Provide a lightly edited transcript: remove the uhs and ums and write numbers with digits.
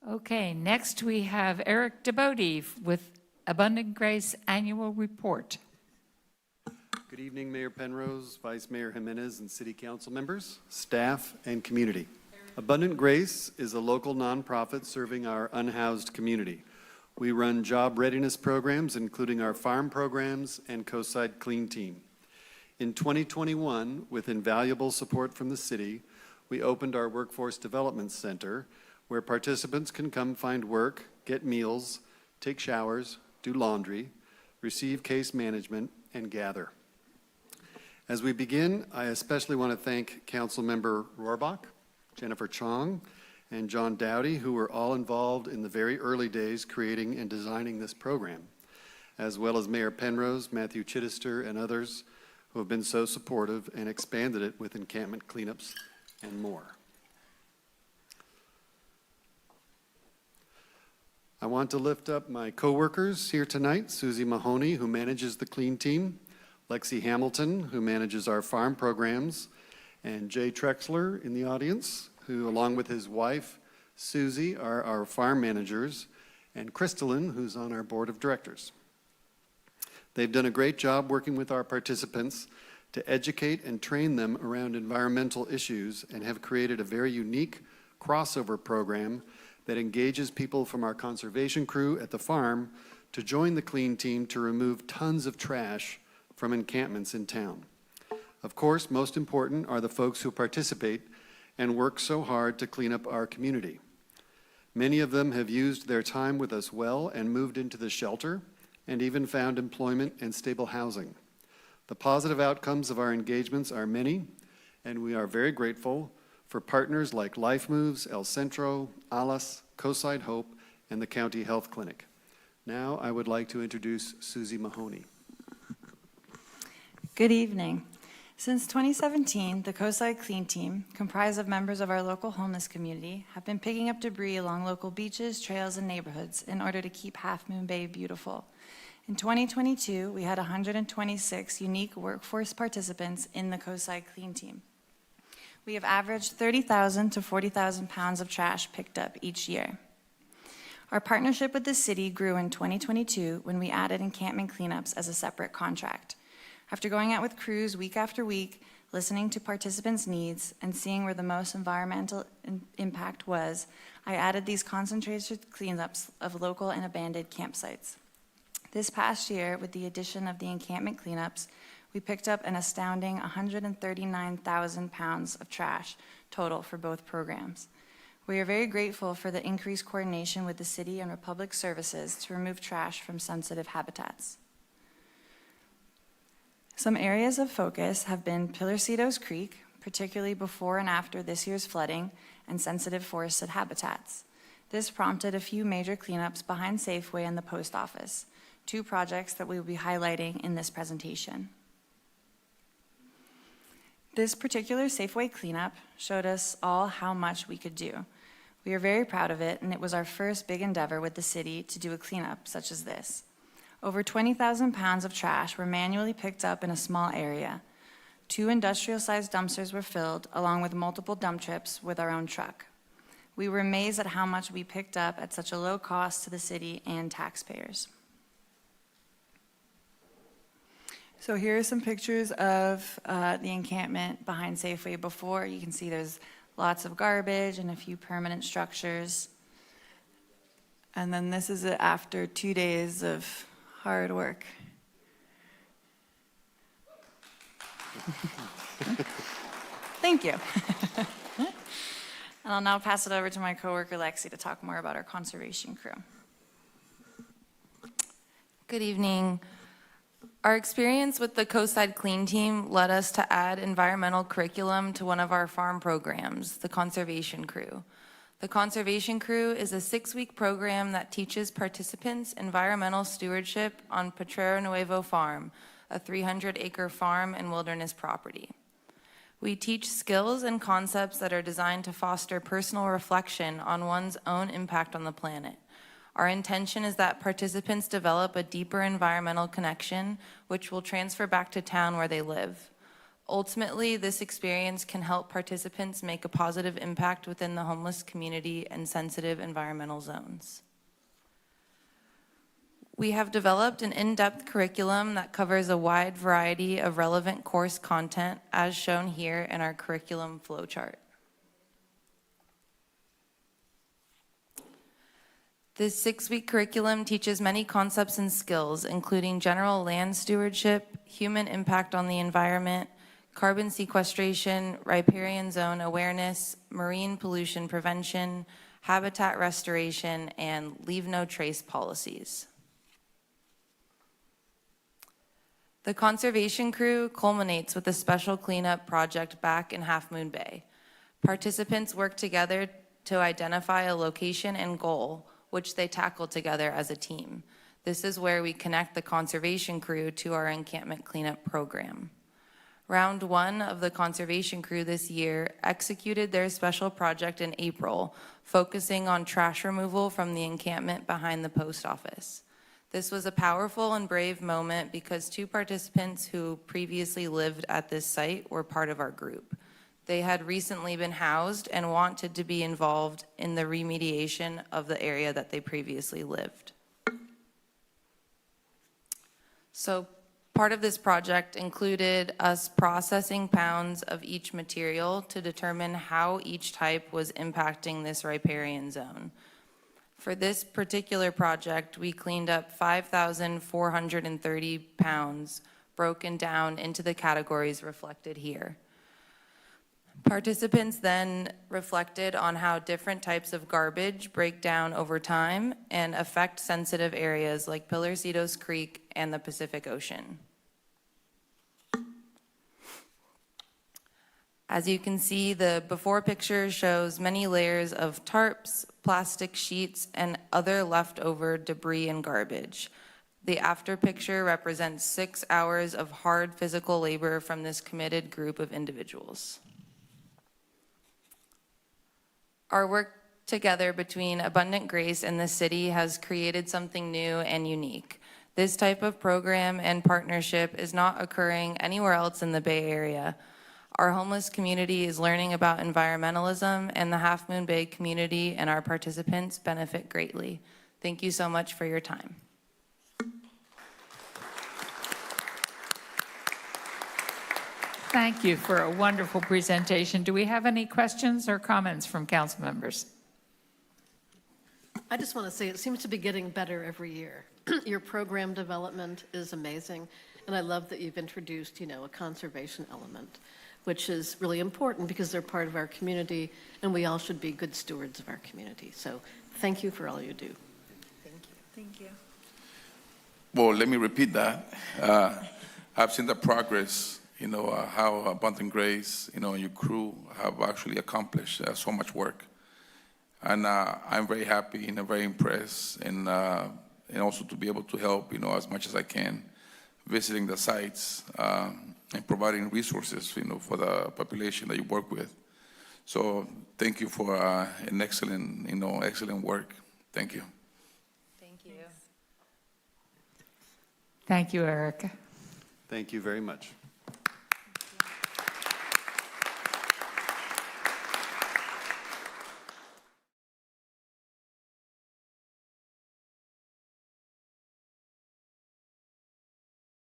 Okay, next we have Eric DeBode with Abundant Grace Annual Report. Good evening, Mayor Penrose, Vice Mayor Jimenez, and City Council members, staff, and community. Abundant Grace is a local nonprofit serving our unhoused community. We run job readiness programs, including our farm programs and Coastside Clean Team. In 2021, with invaluable support from the city, we opened our Workforce Development Center, where participants can come find work, get meals, take showers, do laundry, receive case management, and gather. As we begin, I especially want to thank Councilmember Rohrbach, Jennifer Chong, and John Dowdy, who were all involved in the very early days creating and designing this program, as well as Mayor Penrose, Matthew Chittister, and others who have been so supportive and expanded it with encampment cleanups and more. I want to lift up my co-workers here tonight, Susie Mahoney, who manages the Clean Team, Lexi Hamilton, who manages our farm programs, and Jay Trexler in the audience, who along with his wife, Susie, are our farm managers, and Crystalline, who's on our board of directors. They've done a great job working with our participants to educate and train them around environmental issues and have created a very unique crossover program that engages people from our conservation crew at the farm to join the Clean Team to remove tons of trash from encampments in town. Of course, most important are the folks who participate and work so hard to clean up our community. Many of them have used their time with us well and moved into the shelter and even found employment and stable housing. The positive outcomes of our engagements are many, and we are very grateful for partners like Life Moves, El Centro, ALAS, Coastside Hope, and the County Health Clinic. Now I would like to introduce Susie Mahoney. Good evening. Since 2017, the Coastside Clean Team, comprised of members of our local homeless community, have been picking up debris along local beaches, trails, and neighborhoods in order to keep Half Moon Bay beautiful. In 2022, we had 126 unique workforce participants in the Coastside Clean Team. We have averaged 30,000 to 40,000 pounds of trash picked up each year. Our partnership with the city grew in 2022 when we added encampment cleanups as a separate contract. After going out with crews week after week, listening to participants' needs, and seeing where the most environmental impact was, I added these concentrated cleanups of local and abandoned campsites. This past year, with the addition of the encampment cleanups, we picked up an astounding 139,000 pounds of trash total for both programs. We are very grateful for the increased coordination with the city and Republic Services to remove trash from sensitive habitats. Some areas of focus have been Pillarcitos Creek, particularly before and after this year's flooding, and sensitive forested habitats. This prompted a few major cleanups behind Safeway and the post office, two projects that we will be highlighting in this presentation. This particular Safeway cleanup showed us all how much we could do. We are very proud of it, and it was our first big endeavor with the city to do a cleanup such as this. Over 20,000 pounds of trash were manually picked up in a small area. 2 industrial-sized dumpsters were filled, along with multiple dump trips with our own truck. We were amazed at how much we picked up at such a low cost to the city and taxpayers. So here are some pictures of the encampment behind Safeway before. You can see there's lots of garbage and a few permanent structures. And then this is it after 2 days of hard work. Thank you. And I'll now pass it over to my coworker Lexi to talk more about our conservation crew. Good evening. Our experience with the Coastside Clean Team led us to add environmental curriculum to one of our farm programs, the Conservation Crew. The Conservation Crew is a 6-week program that teaches participants environmental stewardship on Potrero Nuevo Farm, a 300-acre farm and wilderness property. We teach skills and concepts that are designed to foster personal reflection on one's own impact on the planet. Our intention is that participants develop a deeper environmental connection, which will transfer back to town where they live. Ultimately, this experience can help participants make a positive impact within the homeless community and sensitive environmental zones. We have developed an in-depth curriculum that covers a wide variety of relevant course content, as shown here in our curriculum flowchart. This 6-week curriculum teaches many concepts and skills, including general land stewardship, human impact on the environment, carbon sequestration, riparian zone awareness, marine pollution prevention, habitat restoration, and leave no trace policies. The conservation crew culminates with a special cleanup project back in Half Moon Bay. Participants work together to identify a location and goal, which they tackle together as a team. This is where we connect the conservation crew to our encampment cleanup program. Round 1 of the conservation crew this year executed their special project in April, focusing on trash removal from the encampment behind the post office. This was a powerful and brave moment because 2 participants who previously lived at this site were part of our group. They had recently been housed and wanted to be involved in the remediation of the area that they previously lived. So part of this project included us processing pounds of each material to determine how each type was impacting this riparian zone. For this particular project, we cleaned up 5,430 pounds, broken down into the categories reflected here. Participants then reflected on how different types of garbage break down over time and affect sensitive areas like Pilarcitos Creek and the Pacific Ocean. As you can see, the before picture shows many layers of tarps, plastic sheets, and other leftover debris and garbage. The after picture represents 6 hours of hard physical labor from this committed group of individuals. Our work together between Abundant Grace and the city has created something new and unique. This type of program and partnership is not occurring anywhere else in the Bay Area. Our homeless community is learning about environmentalism, and the Half Moon Bay community and our participants benefit greatly. Thank you so much for your time. Thank you for a wonderful presentation. Do we have any questions or comments from council members? I just want to say it seems to be getting better every year. Your program development is amazing, and I love that you've introduced, a conservation element, which is really important because they're part of our community, and we all should be good stewards of our community. So thank you for all you do. Thank you. Well, let me repeat that. I've seen the progress, how Abundant Grace, and your crew have actually accomplished so much work. And I'm very happy and very impressed, and also to be able to help, as much as I can, visiting the sites and providing resources, for the population that you work with. So thank you for an excellent, excellent work. Thank you. Thank you. Thank you, Erica. Thank you very much.